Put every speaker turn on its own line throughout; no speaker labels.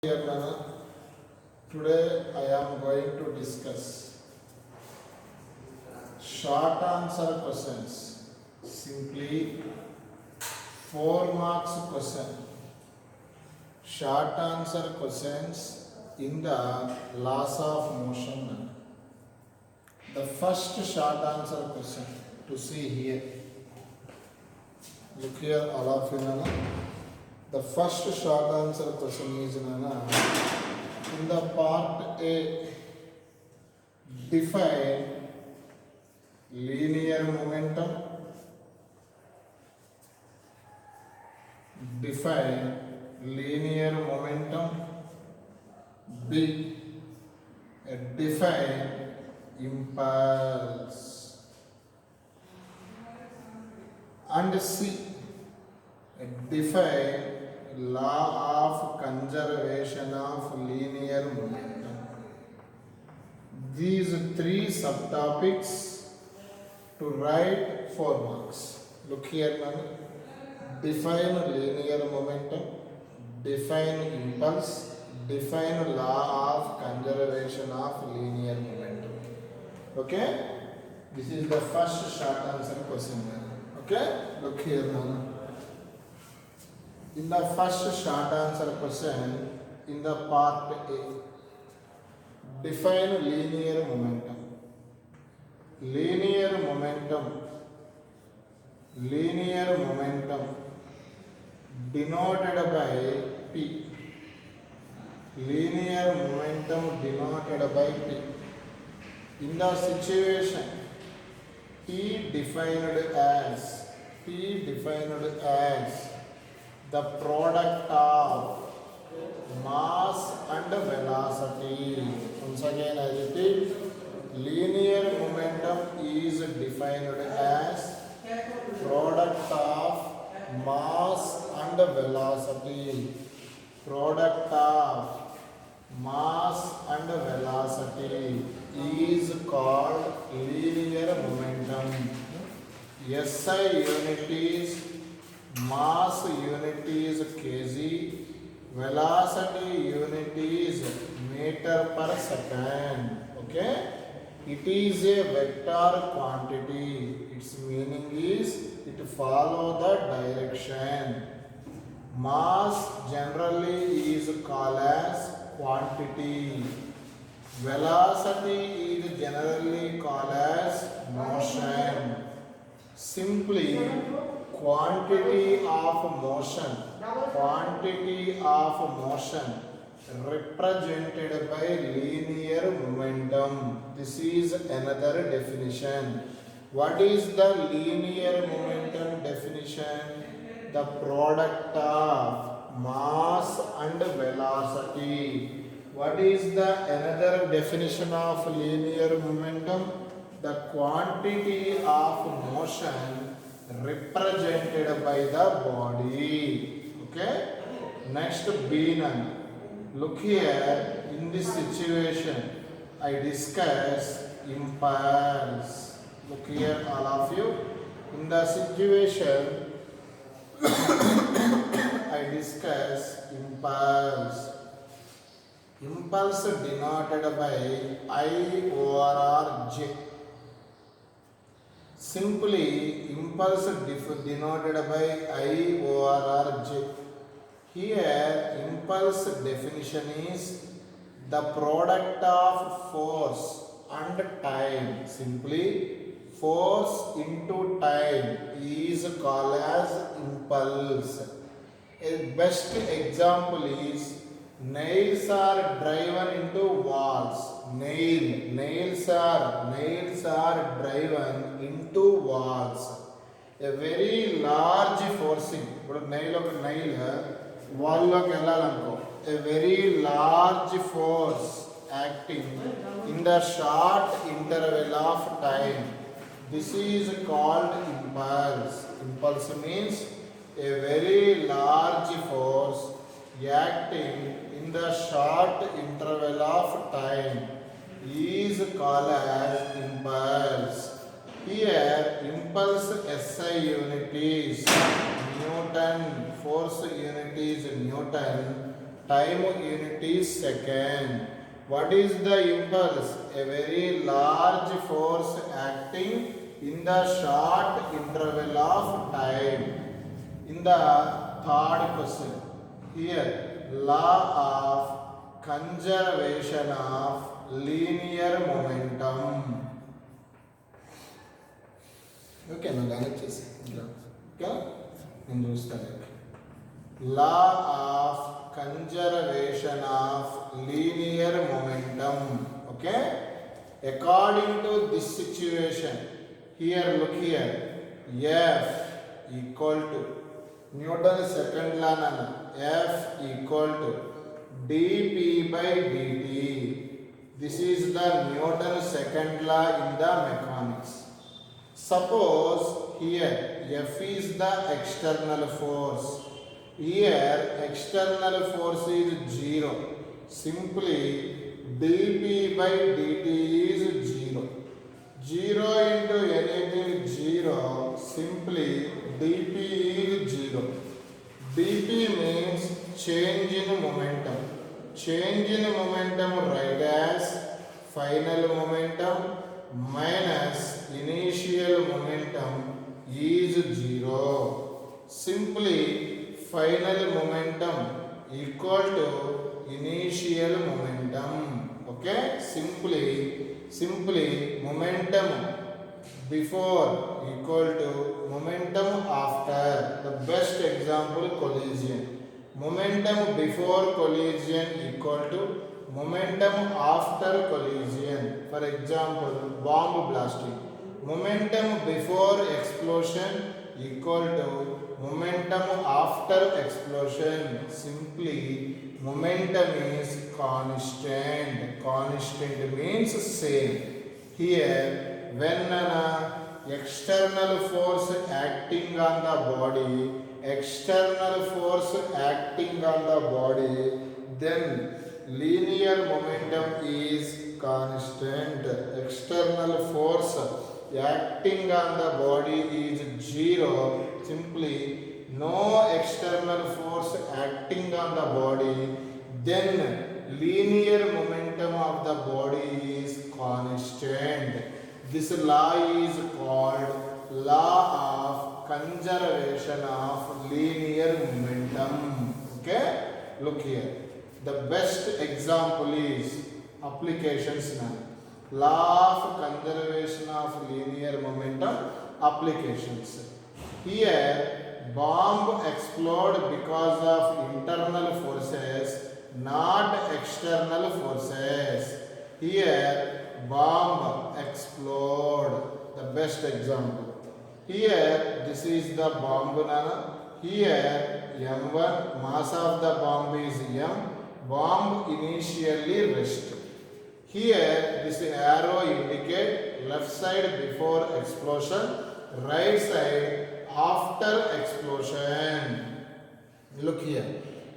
Dear Nana, today I am going to discuss short answer questions. Simply 4 marks question. Short answer questions in the laws of motion. The first short answer question to see here. Look here, all of you, Nana. The first short answer question is, Nana, in the part A, define linear momentum. Define linear momentum. B, define impulse. And C, define law of conservation of linear momentum. These 3 subtopics to write 4 marks. Look here, man. Define linear momentum, define impulse, define law of conservation of linear momentum. Okay? This is the first short answer question. Okay? Look here, man. In the first short answer question, in the part A, define linear momentum. Linear momentum denoted by P. Linear momentum denoted by P. In the situation, P defined as the product of mass and velocity. Once again I repeat, linear momentum is defined as product of mass and velocity. Product of mass and velocity is called linear momentum. SI unit is mass unit is kg, velocity unit is meter per second. Okay, it is a vector quantity. Its meaning is it follow the direction. Mass generally is called as quantity. Velocity is generally called as motion. Simply quantity of motion represented by linear momentum. This is another definition. What is the linear momentum definition? The product of mass and velocity. What is the another definition of linear momentum? The quantity of motion represented by the body. Okay? Next, B. Look here, in this situation, I discuss impulse. Look here, all of you. In the situation, I discuss impulse. Impulse denoted by I over J. Simply, impulse denoted by I over J. Here, impulse definition is the product of force and time. Simply, force into time is called as impulse. A best example is nails are driven into walls. Nails are driven into walls. A very large forcing. nail wall loki ellalanko. A very large force acting in the short interval of time. This is called impulse. Impulse means a very large force acting in the short interval of time is called as impulse. Here, impulse SI unit is Newton, force unit is Newton, time unit is second. What is the impulse? A very large force acting in the short interval of time. In the third question, here law of conservation of linear momentum. Okay, now let's okay, law of conservation of linear momentum. Okay, according to this situation, here look here, F equal to Newton's second law nana, F equal to dp by dt. This is the Newton's second law in the mechanics. Suppose here F is the external force. Here external force is 0. Simply dp by dt is 0. 0 into anything 0. Simply dp is 0. dp means change in momentum. Change in momentum write as final momentum minus initial momentum is 0. Simply final momentum equal to initial momentum. Okay, simply momentum before equal to momentum after. The best example, collision. Momentum before collision equal to momentum after collision. For example, bomb blasting. Momentum before explosion equal to momentum after explosion. Simply momentum is constant. Constant means same. Here when an external force acting on the body, then linear momentum is constant. External force acting on the body is 0. Simply no external force acting on the body, then linear momentum of the body is constant. This law is called law of conservation of linear momentum. Okay, look here. The best example is applications now. Law of conservation of linear momentum applications. Here bomb explode because of internal forces, not external forces. Here bomb explode. The best example. Here this is the bomb banana. Here m1, mass of the bomb is m. Bomb initially rest. Here this arrow indicate left side before explosion, right side after explosion. Look here.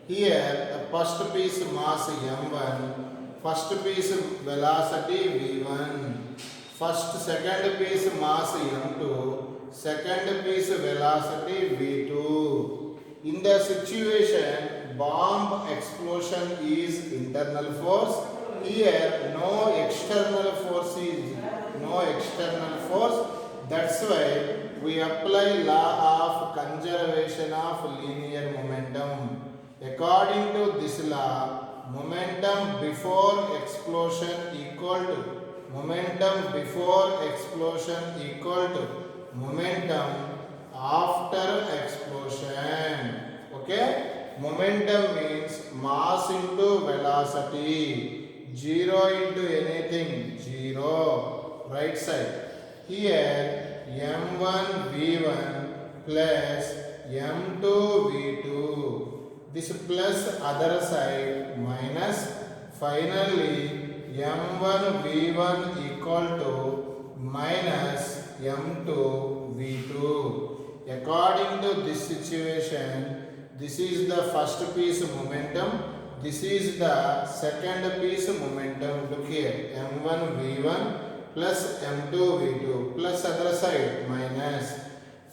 Here the first piece mass m1, first piece velocity v1, second piece mass m2, second piece velocity v2. In the situation bomb explosion is internal force. Here no external force. That's why we apply law of conservation of linear momentum. According to this law, momentum before explosion equal to momentum after explosion. Okay, momentum means mass into velocity. 0 into anything 0. Right side. Here m1 v1 plus m2 v2. This plus other side minus. Finally m1 v1 equal to minus m2 v2. According to this situation, this is the first piece momentum. This is the second piece momentum. Look here, m1 v1 plus m2 v2 plus other side minus.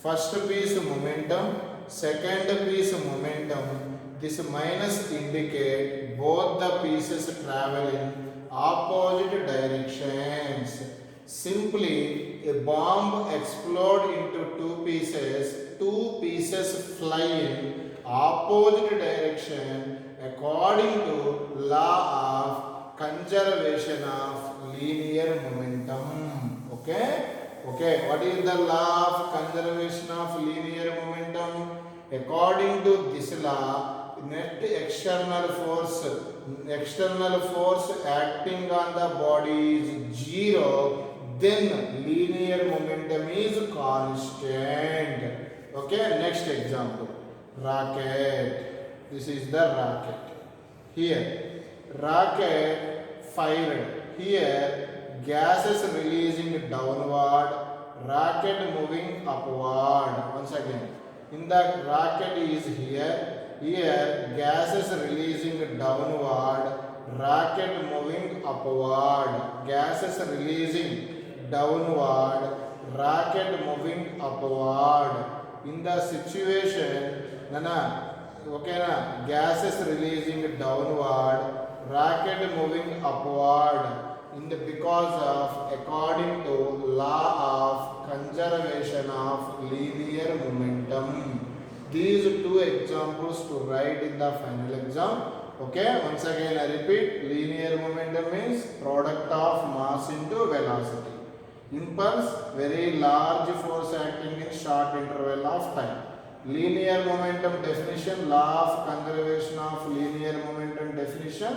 First piece momentum, second piece momentum. This minus indicate both the pieces travel in opposite directions. Simply, a bomb explode into two pieces fly in opposite direction according to law of conservation of linear momentum. Okay? Okay, what is the law of conservation of linear momentum? According to this law, net external force acting on the body is zero, then linear momentum is constant. Okay, next example, rocket. This is the rocket. Here, rocket fired. Here, gases releasing downward, rocket moving upward. Once again, in the rocket is here, gases releasing downward, rocket moving upward, gases releasing downward, rocket moving upward. In the situation, gases releasing downward, rocket moving upward, because of according to law of conservation of linear momentum. These two examples to write in the final exam. Okay, once again I repeat, linear momentum means product of mass into velocity. Impulse, very large force acting in short interval of time. Linear momentum definition, law of conservation of linear momentum definition,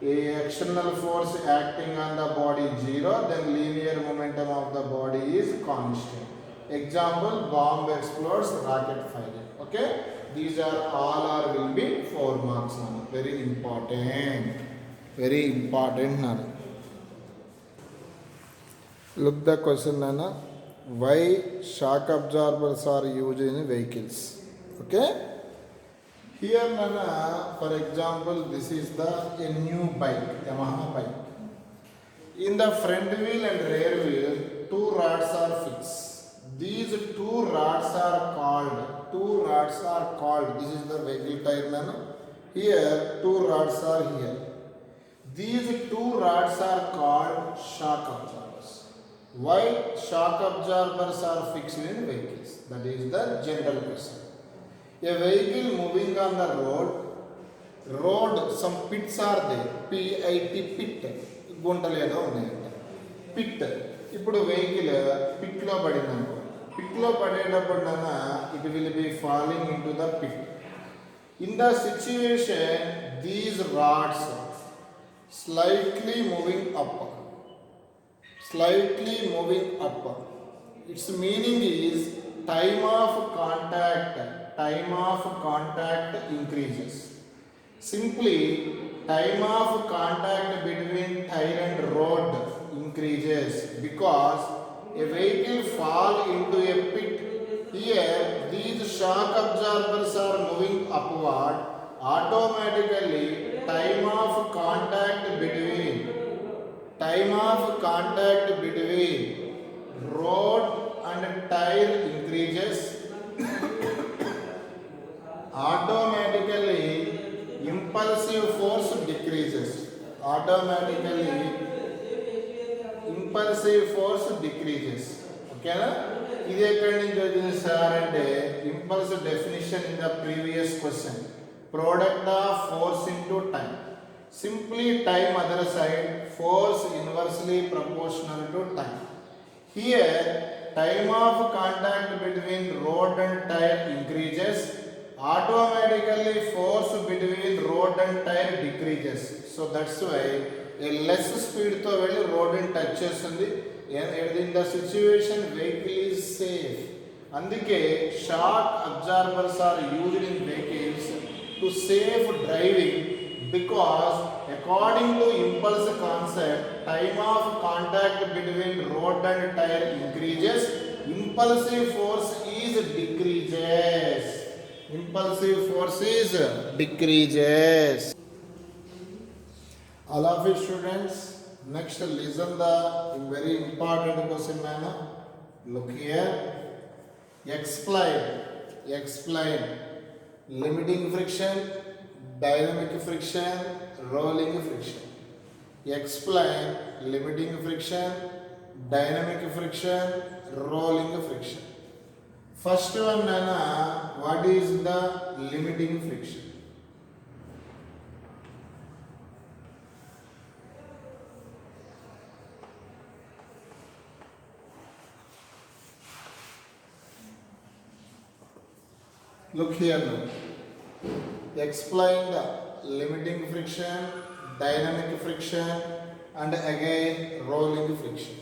a external force acting on the body zero, then linear momentum of the body is constant. Example, bomb explodes, rocket fired. Okay, these are all are will be 4 marks now. Very important now. Look the question Nana. Why shock absorbers are used in vehicles? Okay, here Nana, for example, this is the a new bike, Yamaha bike. In the front wheel and rear wheel, 2 rods are fixed. These 2 rods are called. This is the vehicle tire Nana. Here 2 rods are here. These 2 rods are called shock absorbers. Why shock absorbers are fixed in vehicles? That is the general question. A vehicle moving on the road, some pits are there. PIT, pit. గుంటలు ఏదో ఉన్నాయంట. Pit. ఇప్పుడు vehicle పిట్లో పడిందనుకో. పిట్లో పడేటప్పుడు it will be falling into the pit. In the situation, these rods slightly moving up. Its meaning is time of contact increases. Simply, time of contact between tire and road increases because a vehicle fall into a pit. Here, these shock absorbers are moving upward. Automatically, time of contact between road and tire increases. Automatically, impulsive force decreases. Okay, ఇది ఎక్కడి నుంచి వచ్చింది sir అంటే impulse definition in the previous question, product of force into time. Simply time other side, force inversely proportional to time. Here, time of contact between road and tire increases. Automatically, force between road and tire decreases. So that's why a less speed to road and touches in the situation vehicle is safe. Andike shock absorbers are used in vehicles to save driving. Because according to impulse concept, time of contact between road and tire increases, impulsive force is decreases. All of you students, next listen the very important question manner. Look here. Explain limiting friction, dynamic friction, rolling friction. Explain limiting friction, dynamic friction, rolling friction. First one, Nana, what is the limiting friction? Look here now. Explain the limiting friction, dynamic friction, and again rolling friction.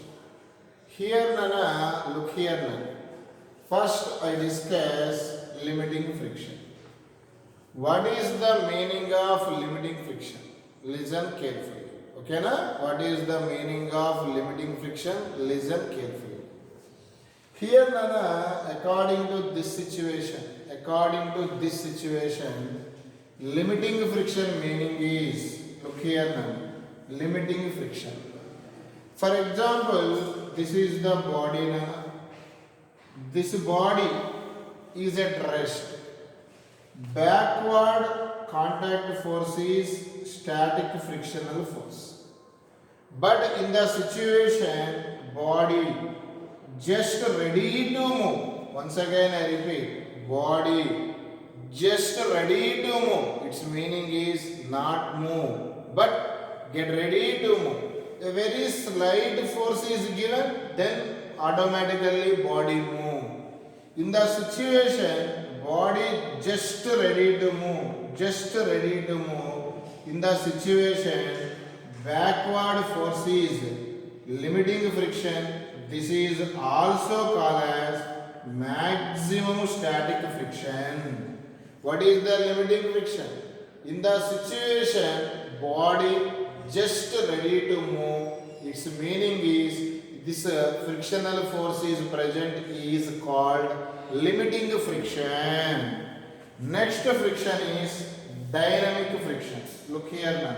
Here, Nana, look here now. First, I discuss limiting friction. What is the meaning of limiting friction? Listen carefully. Okay, na? What is the meaning of limiting friction? Listen carefully. Here, Nana, according to this situation, limiting friction meaning is, look here now, limiting friction. For example, this is the body now. This body is at rest. Backward contact force is static frictional force. But in the situation, body just ready to move. Once again I repeat, body just ready to move. Its meaning is not move, but get ready to move. A very slight force is given, then automatically body move. In the situation, body just ready to move, In the situation, backward force is limiting friction. This is also called as maximum static friction. What is the limiting friction? In the situation, body just ready to move. Its meaning is this frictional force is present is called limiting friction. Next friction is dynamic friction. Look here now.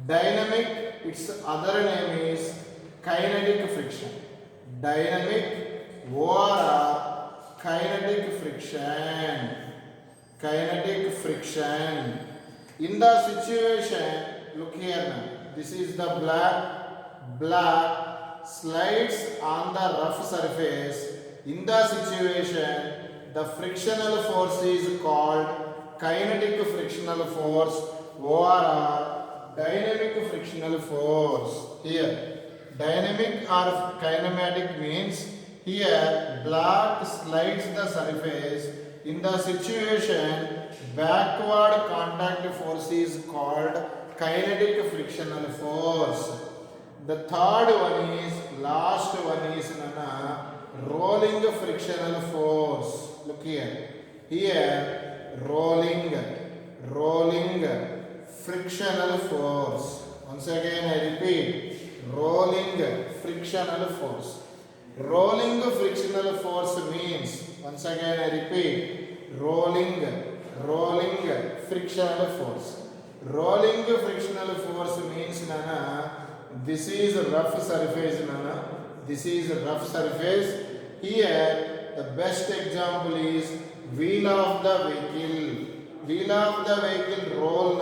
Dynamic, its other name is kinetic friction. Dynamic or kinetic friction. In the situation, look here now. This is the black slides on the rough surface. In the situation, the frictional force is called kinetic frictional force or dynamic frictional force. Here, dynamic or kinematic means here black slides the surface. In the situation, backward contact force is called kinetic frictional force. The third one is, last one is rolling frictional force. Look here. Here, rolling frictional force. Once again I repeat, rolling frictional force. Rolling frictional force means, once again I repeat, rolling frictional force. Rolling frictional force means this is a rough surface, This is a rough surface. Here, the best example is wheel of the vehicle. Wheel of the vehicle roll,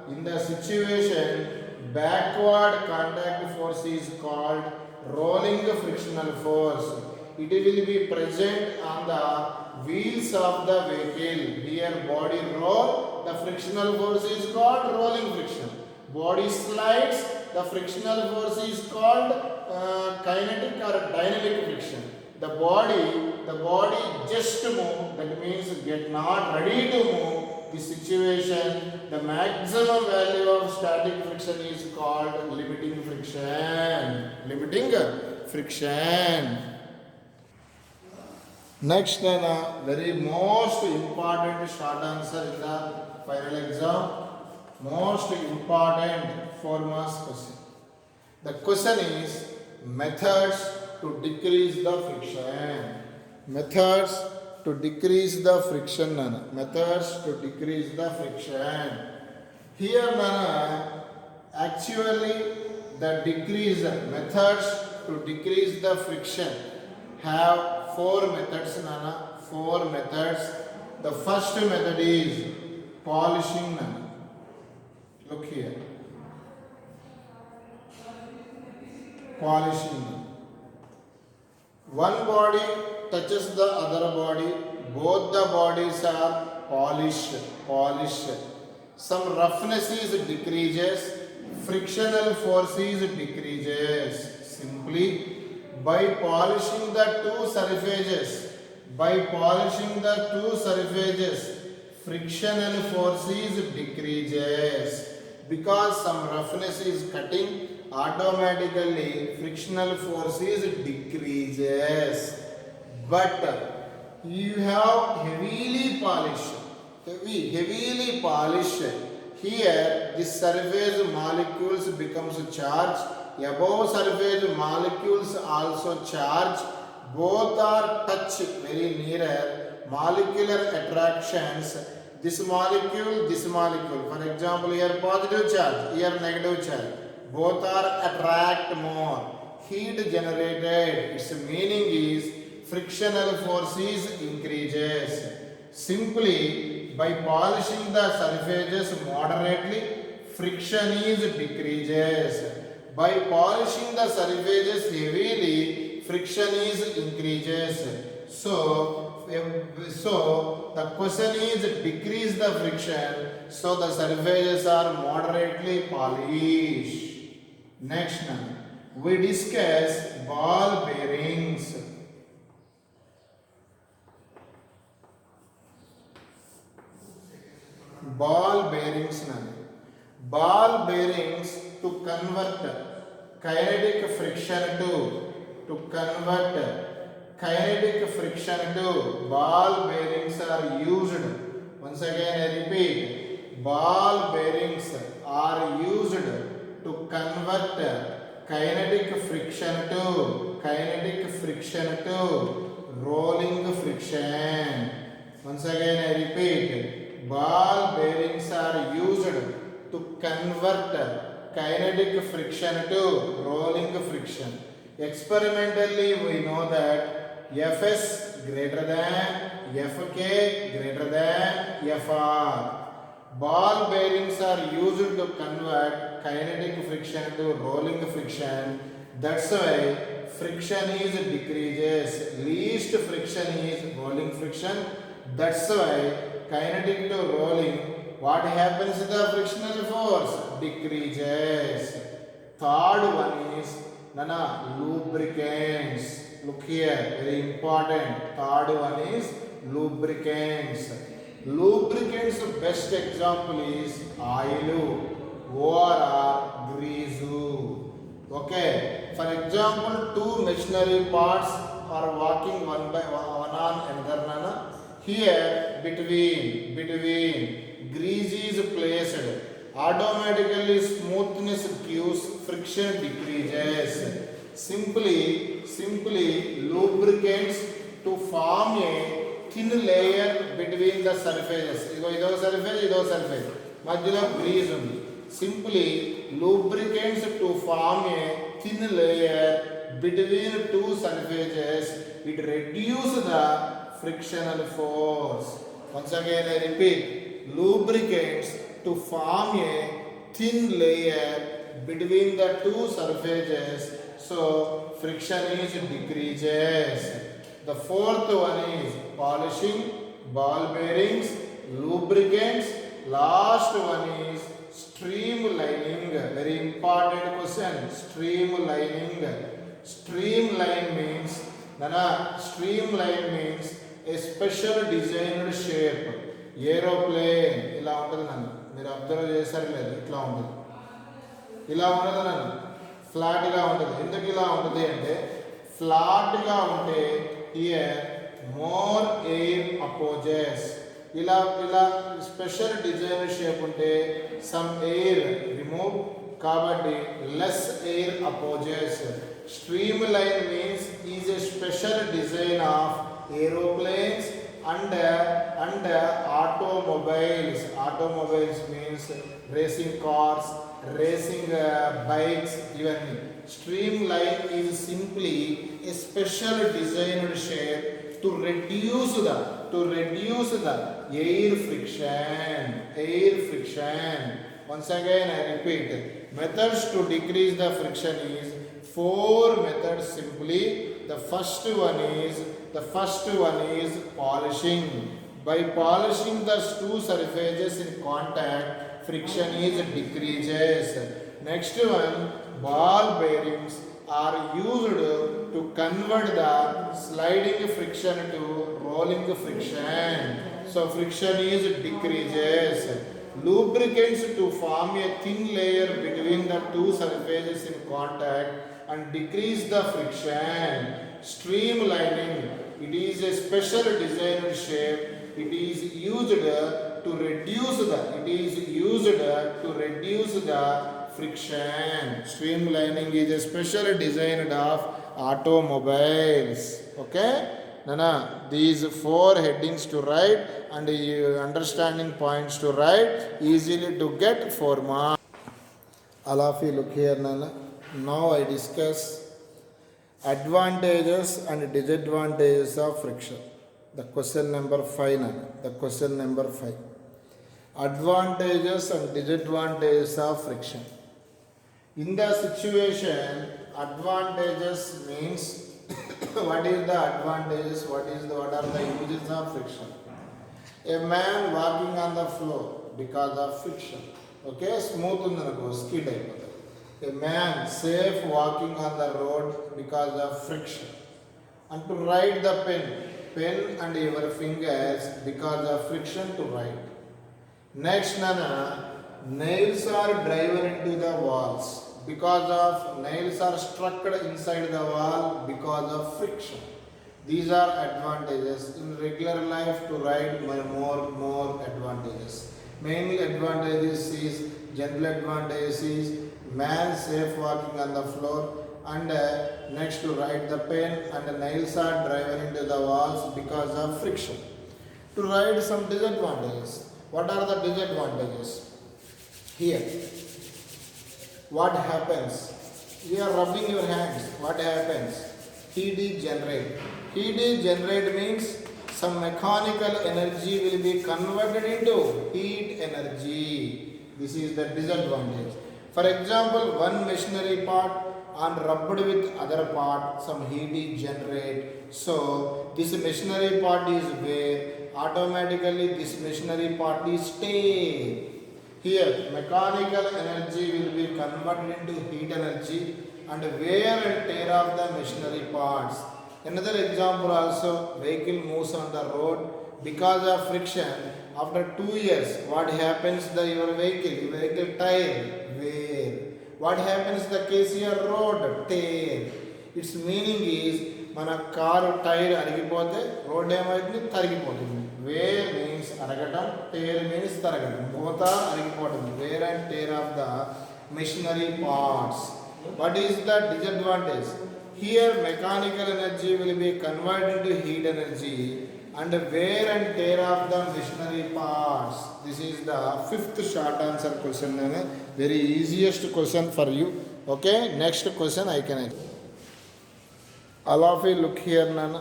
In the situation, backward contact force is called rolling frictional force. It will be present on the wheels of the vehicle. Here, body roll, the frictional force is called rolling friction. Body slides, the frictional force is called kinetic or dynamic friction. The body just move, that means get not ready to move. This situation, the maximum value of static friction is called limiting friction. Next, very most important short answer in the final exam. Most important 4 marks question. The question is methods to decrease the friction. Methods to decrease the friction. Methods to decrease the friction. Here, actually, the decrease methods to decrease the friction have 4 methods. 4 methods. The first method is polishing. Look here, polishing. One body touches the other body, both the bodies are polished. Some roughness is decreases, frictional force is decreases. Simply by polishing the two surfaces, frictional force is decreases. Because some roughness is cutting, automatically frictional force is decreases. But you have heavily polished, here this surface molecules becomes charged, above surface molecules also charged, both are touch very nearer, molecular attractions, this molecule, for example here positive charge, here negative charge, both are attract more, heat generated, its meaning is frictional force is increases. Simply by polishing the surfaces moderately, friction is decreases. By polishing the surfaces heavily, friction is increases. So the question is decrease the friction, so the surfaces are moderately polished. Next one, we discuss ball bearings. Ball bearings to convert kinetic friction to ball bearings are used. Once again I repeat, ball bearings are used to convert kinetic friction to rolling friction. Once again I repeat, ball bearings are used to convert kinetic friction to rolling friction. Experimentally we know that Fs greater than Fk greater than Fr. Ball bearings are used to convert kinetic friction to rolling friction. That's why friction is decreases. Least friction is rolling friction. That's why kinetic to rolling, what happens to the frictional force? Decreases. Third one is lubricants. Look here, very important. Third one is lubricants. Lubricants best example is oil, or grease. Okay. For example, two machinery parts are working one on another. Here between grease is placed, automatically smoothness gives, friction decreases. Simply lubricants to form a thin layer between the surfaces. Ido surface madhyalo grease undi. Simply lubricants to form a thin layer between two surfaces, it reduces the frictional force. Once again I repeat, lubricants to form a thin layer between the two surfaces, so friction is decreases. The fourth one is polishing, ball bearings, lubricants. Last one is streamlining. Very important question. Streamline means a special designed shape. Aeroplane ఇలా ఉంటుంది నన్ను మీరు observe చేశారు లేదు, ఇట్లా ఉంటుంది, ఇలా ఉండదు నన్ను, ఫ్లాట్గా ఉంటుంది. ఎందుకు ఇలా ఉంటుంది అంటే ఫ్లాట్గా ఉంటే హియర్ మోర్ ఎయిర్ అపోజెస్. ఇలా స్పెషల్ డిజైన్ షేప్ ఉంటే సమ్ ఎయిర్ రిమూవ్, కాబట్టి less air opposes. Stream line means is a special design of aeroplanes and automobiles. Automobiles means racing cars, racing bikes. Even streamline is simply a special designed shape to reduce the air friction. Air friction. Once again I repeat, methods to decrease the friction is four methods simply. The first one is polishing. By polishing the two surfaces in contact, friction is decreases. Next one, ball bearings are used to convert the sliding friction to rolling friction. So friction is decreases. Lubricants to form a thin layer between the two surfaces in contact and decrease the friction. Streamlining, it is a special designed shape. It is used to reduce the friction. Streamlining is a special design of automobiles. Okay? Nana, these four headings to write and understanding points to write easily to get 4 marks. All of you look here, Nana. Now I discuss advantages and disadvantages of friction. The question number 5, Nana. The question number 5. Advantages and disadvantages of friction. In the situation, advantages means what is the advantages, what are the uses of friction. A man walking on the floor because of friction. Okay, smooth undanago skid ayipotadi. A man safe walking on the road because of friction. And to write the pen and your fingers because of friction to write. Next, Nana, nails are driven into the walls because of nails are struck inside the wall because of friction. These are advantages. In regular life to write more advantages. Main advantages is general advantages is man safe walking on the floor, and next to write the pen and the nails are driven into the walls because of friction. To write some disadvantages. What are the disadvantages? Here, what happens? You are rubbing your hands. What happens? Heat is generated. Heat is generated means some mechanical energy will be converted into heat energy. This is the disadvantage. For example, one machinery part and rubbed with other part, some heat is generated. So this machinery part is wear. Automatically this machinery part is stay. Here mechanical energy will be converted into heat energy and wear and tear of the machinery parts. Another example also, vehicle moves on the road because of friction. After 2 years, what happens to your vehicle tire wear. What happens to the case your road tear. Its meaning is మన car tyre అరిగిపోతే road ఏమైతుంది తరిగిపోతుంది. Wear means అరగటం, tear means తరగటం, both అరిగిపోవడం. Wear and tear of the machinery parts. What is the disadvantage? Here mechanical energy will be converted to heat energy and wear and tear of the machinery parts. This is the 5th short answer question. Very easiest question for you. Okay, next question I can answer. All of you look here, Nana.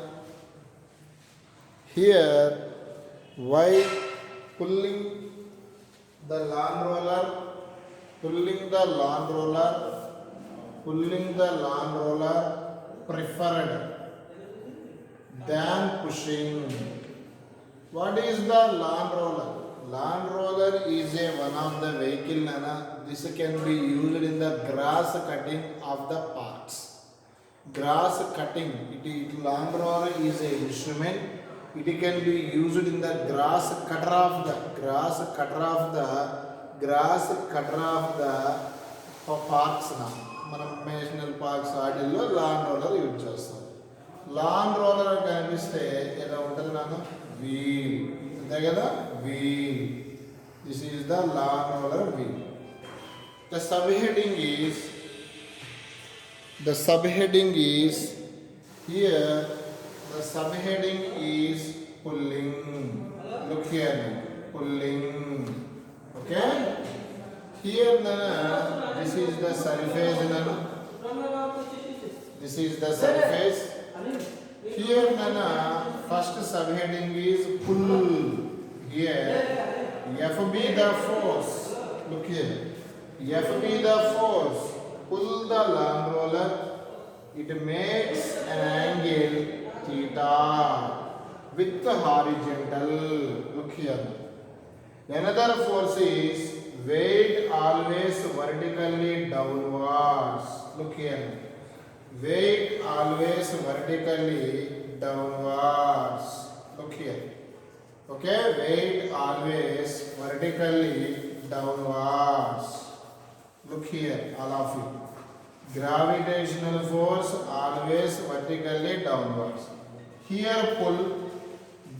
Here, why pulling the lawn roller preferred than pushing? What is the lawn roller? Lawn roller is one of the vehicle, Nana. This can be used in the grass cutting of the parts. Grass cutting, lawn roller is an instrument. It can be used in the grass cutter of the parks. మనం national parks వాటిల్లో lawn roller use చేస్తాం. Lawn roller కనిపిస్తే ఎలా ఉంటుంది నాన్న? Wheel, అంతే కదా, wheel. This is the lawn roller wheel. The subheading is here. The subheading is pulling. Look here, pulling. Okay. Here, this is the surface. This is the surface. Here, first subheading is pull. Here, F be the force. Look here. F be the force. Pull the long roller. It makes an angle theta with horizontal. Look here. Another force is weight always vertically downwards. Look here. Weight always vertically downwards. Look here. Okay, weight always vertically downwards. Look here, all of you. Gravitational force always vertically downwards. Here pull,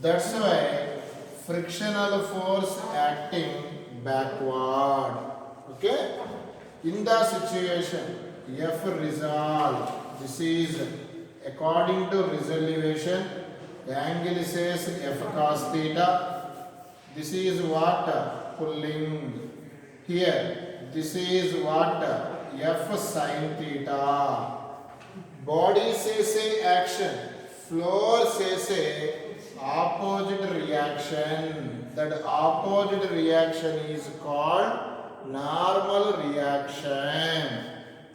that's why frictional force acting backward. Okay? In the situation, F resolve. This is according to resolution. The angle says F cos theta. This is what? Pulling. Here, this is what? F sin theta. Body says action. Floor says opposite reaction. That opposite reaction is called normal reaction.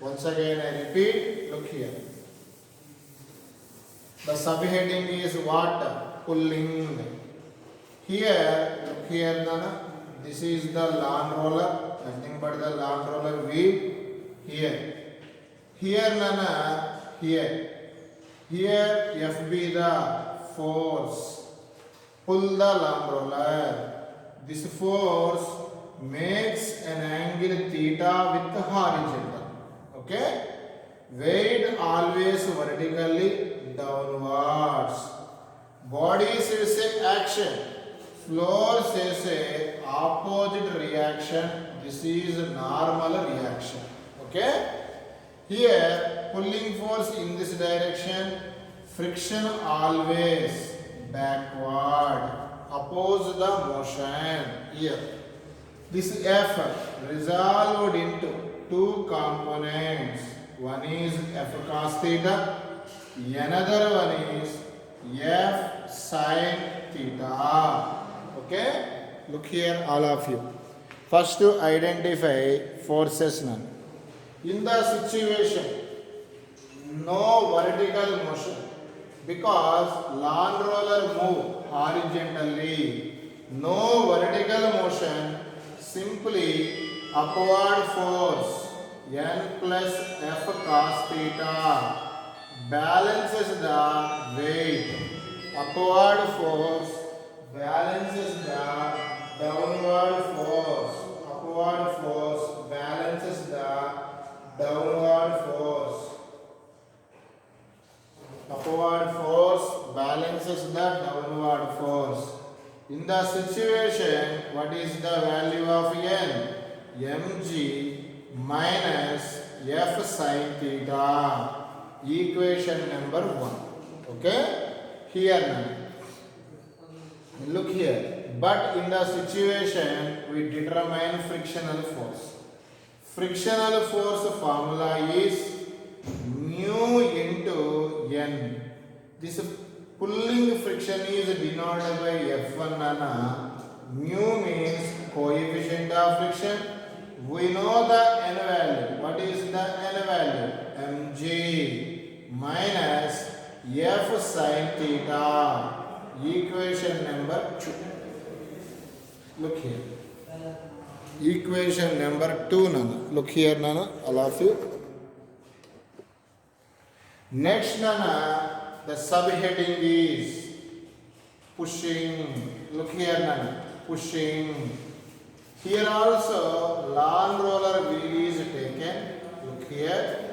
Once again I repeat, look here. The subheading is what? Pulling. Here, look here, Nana. This is the lawn roller. Nothing but the lawn roller wheel. Here. Here, Nana. Here. Here, F be the force. Pull the lawn roller. This force makes an angle theta with horizontal. Okay? Weight always vertically downwards. Body says action. Floor says opposite reaction. This is normal reaction. Okay? Here, pulling force in this direction. Friction always backward. Oppose the motion. Here. This F resolved into two components. One is F cos theta. Another one is F sin theta. Okay? Look here, all of you. First to identify forces none. In the situation, no vertical motion because lawn roller move horizontally. No vertical motion, simply upward force N plus F cos theta balances the weight. Upward force balances the downward force. Upward force balances the downward force. Upward force balances the downward force. In the situation, what is the value of N? mg minus F sin theta. Equation number 1. Okay? Here now. Look here. But in the situation, we determine frictional force. Frictional force formula is mu into N. This pulling friction is denoted by F1 nana. Mu means coefficient of friction. We know the N value. What is the N value? mg minus F sin theta. Equation number 2. Look here. Equation number 2 nana. Look here nana. All of you. Next nana, the subheading is pushing. Look here nana. Pushing. Here also lawn roller wheel is taken. Look here.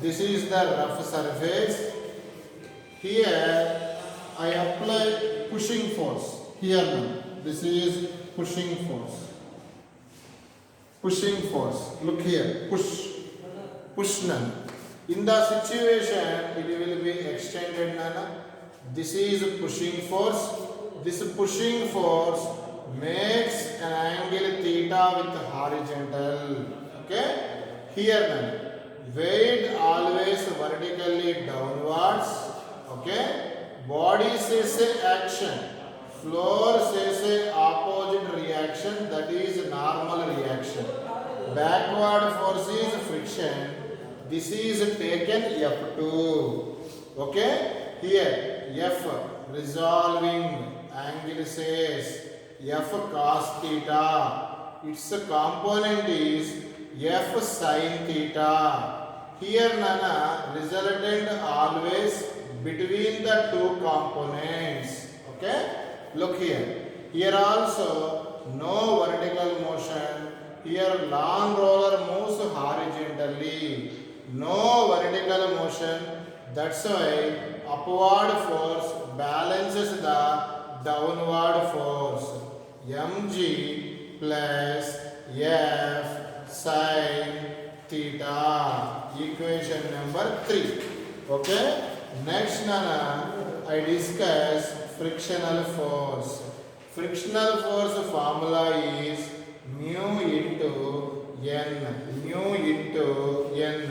This is the rough surface. Here I apply pushing force. Here now. This is pushing force. Pushing force. Look here. Push. Push nana. In the situation, it will be extended nana. This is pushing force. This pushing force makes an angle theta with horizontal. Okay? Here nana. Weight always vertically downwards. Okay? Body says action. Floor says a opposite reaction, that is normal reaction. Backward force is friction. This is taken F2. Okay? Here F resolving angle says F cos theta. Its component is F sin theta. Here Nana resultant always between the two components. Okay? Look here. Here also no vertical motion. Here long roller moves horizontally. No vertical motion. That's why upward force balances the downward force. mg plus f sin theta. Equation number 3. Okay. Next Nana, I discuss frictional force. Frictional force formula is mu into n. Mu into n.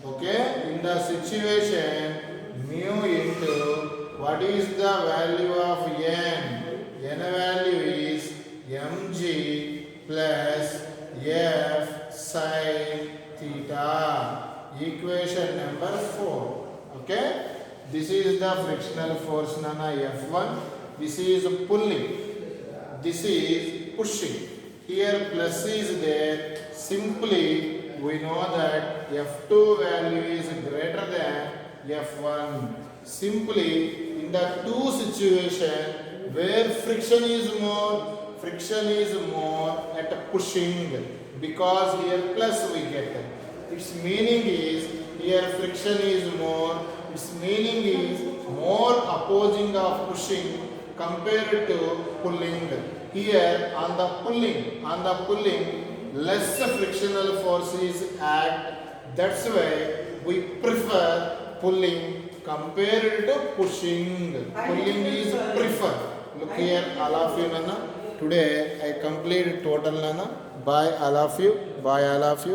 Okay. In the situation, mu into what is the value of n? N value is mg plus f sin theta. Equation number 4. Okay. This is the frictional force Nana F1. This is pulling. This is pushing. Here plus is there. Simply we know that F2 value is greater than F1. Simply in the two situation where friction is more at pushing, because here plus we get. Its meaning is here friction is more. Its meaning is more opposing of pushing compared to pulling. Here on the pulling, less frictional forces act. That's why we prefer pulling compared to pushing. Pulling is preferred. Look here, all of you, Nana. Today I complete total, Nana. Bye, all of you. Bye, all of you.